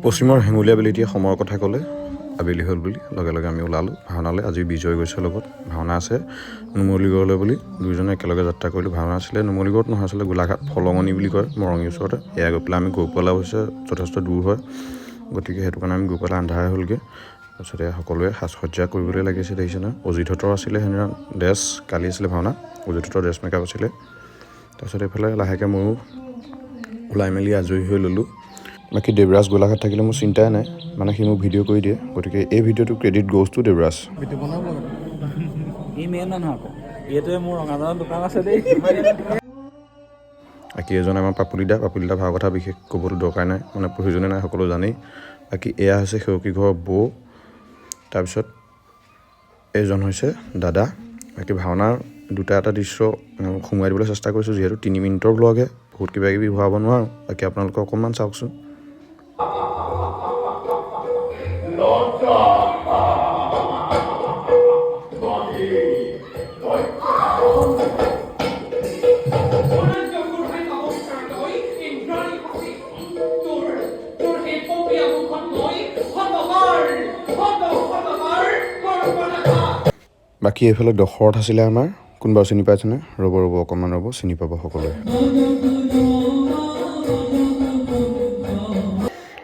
পশ্চিমৰ হেঙুলীয়া বেলি এতিয়া সময়ৰ কথা ক'লে আবেলি হ'ল বুলি লগে লগে আমি ওলালোঁ ভাওনালৈ। আজি বিজয় গৈছে লগত, ভাওনা আছে নুমলীগড়লৈ বুলি। দুয়োজনে একেলগে যাত্ৰা কৰিলোঁ। ভাওনা আছিলে নুমলীগড়ত নহয়, আছিলে গোলাঘাট ফলঙনি বুলি কয়, মৰঙীৰ ওচৰতে। এয়া গৈ পেলাই আমি গৰুপালা হৈছে যথেষ্ট দূৰ হয়, গতিকে সেইটো কাৰণে আমি গৰুপালা আন্ধাৰে হ'লগৈ। তাৰপিছতে সকলোৱে সাজ সজ্জা কৰিবলৈ লাগিছে, দেখিছে নহয়। অজিতহঁতৰ আছিলে সেইদিনা ড্ৰেছ, কালি আছিলে ভাওনা, অজিতহঁতৰ ড্ৰেছ মেকআপ আছিলে। তাৰপিছত এইফালে লাহেকৈ ময়ো ওলাই মেলি আজৰি হৈ ল'লোঁ। বাকী দেৱৰাজ গোলাঘাট থাকিলে মোৰ চিন্তাই নাই, মানে সি মোক ভিডিঅ' কৰি দিয়ে, গতিকে এই ভিডিঅ'টো ক্ৰেডিট গ'জ টু দেৱৰাজ। বাকী এজন আমাৰ পাপুলিদা ভাওৰ কথা বিশেষ ক'বলৈ দৰকাৰ নাই, মানে প্ৰয়োজনে নাই, সকলো জানেই। বাকী এয়া হৈছে সেৱকী ঘৰৰ বৌ, তাৰপিছত এইজন হৈছে দাদা। বাকী ভাওনাৰ দুটা এটা দৃশ্য সোমোৱাই দিবলৈ চেষ্টা কৰিছোঁ, যিহেতু 3 মিনিটৰ ব্লগহে, বহুত কিবা কিবি ভৰাব নোৱাৰোঁ। বাকী আপোনালোকে অকণমান চাওকচোন। বাকী এইফালে দশৰথ আছিলে আমাৰ, কোনোবা চিনি পাইছেনে? ৰ'ব অকণমান ৰ'ব, চিনি পাব সকলোৱে।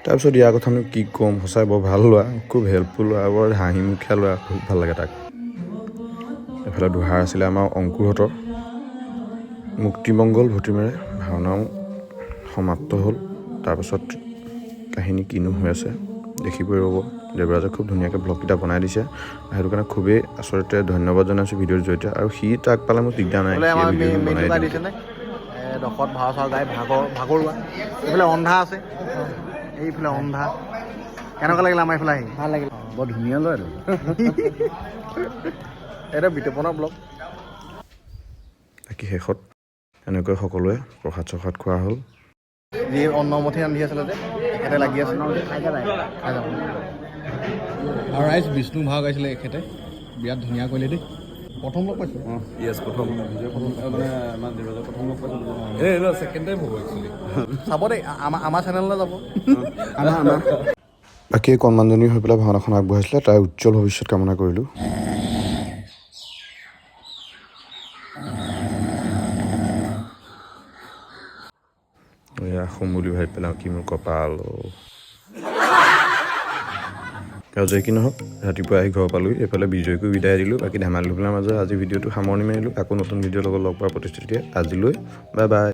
তাৰপিছত ইয়াৰ কথানো কি ক'ম, সঁচাই বৰ ভাল ল'ৰা, খুব হেল্পফুল ল'ৰা, বৰ হাঁহিমুখীয়া ল'ৰা, খুব ভাল লাগে তাক। এইফালে দোহাৰ আছিলে আমাৰ অংকুৰহঁতৰ। মুক্তিমংগল ভতিমেৰে ভাওনাও সমাপ্ত হ'ল। তাৰপাছত কাহিনী কিনো হৈ আছে দেখিবই ৰ'ব। দেৱৰাজে খুব ধুনীয়াকৈ ব্লগকেইটা বনাই দিছে, সেইটো কাৰণে খুবেই আচলতে ধন্যবাদ জনাইছোঁ ভিডিঅ'ৰ জৰিয়তে। আৰু সি তাক পালে মোৰ দিগদাৰ নাই, ভিডিঅ' বনাই দিছে। দশত ভাও চাও গাই ভাগৰুৱা। এইফালে অন্ধা আছে, এইফালে অন্ধা। কেনেকুৱা লাগিলে আমাৰ এইফালে আহি? ভাল লাগিল, বৰ ধুনীয়া লয় এইটো। এইটো বিতোপনৰ ব্লগ। বাকী শেষত এনেকৈ সকলোৱে প্ৰসাদ চসাদ খোৱা হ'ল। যি অন্নমঠি ৰান্ধি আছিলে যে এখেতে লাগি আছে, খাই যাব। আৰু ৰাইজ বিষ্ণু ভাও গাইছিলে এখেতে, বিৰাট ধুনীয়া কৰিলে দেই। প্ৰথম লগ পাইছোঁ। প্ৰথম মানে আমাৰ দেৱৰাজৰ প্ৰথম লগ পাইছোঁ। ছেকেণ্ড টাইম হ'ব একচুৱেলি। চাব দেই, আমাৰ চেনেললৈ যাব। বাকী কণমানজনী হৈ পেলাই ভাওনাখন আগবঢ়াইছিলে, তাইৰ উজ্জ্বল ভৱিষ্যত কামনা কৰিলোঁ। এয়া শুম বুলি ভাবি পেলাওঁ, কি মোৰ কপাল। আৰু যে কি নহওক, ৰাতিপুৱা আহি ঘৰ পালোঁ। এইফালে বিজয়কো বিদায় দিলোঁ। বাকী ধেমালি ধুমলাৰ মাজত আজি ভিডিঅ'টো সামৰণি মাৰিলোঁ। আকৌ নতুন ভিডিঅ'ৰ লগত লগ পোৱাৰ প্ৰতিশ্ৰুতিৰে আজিলৈ বাই বাই।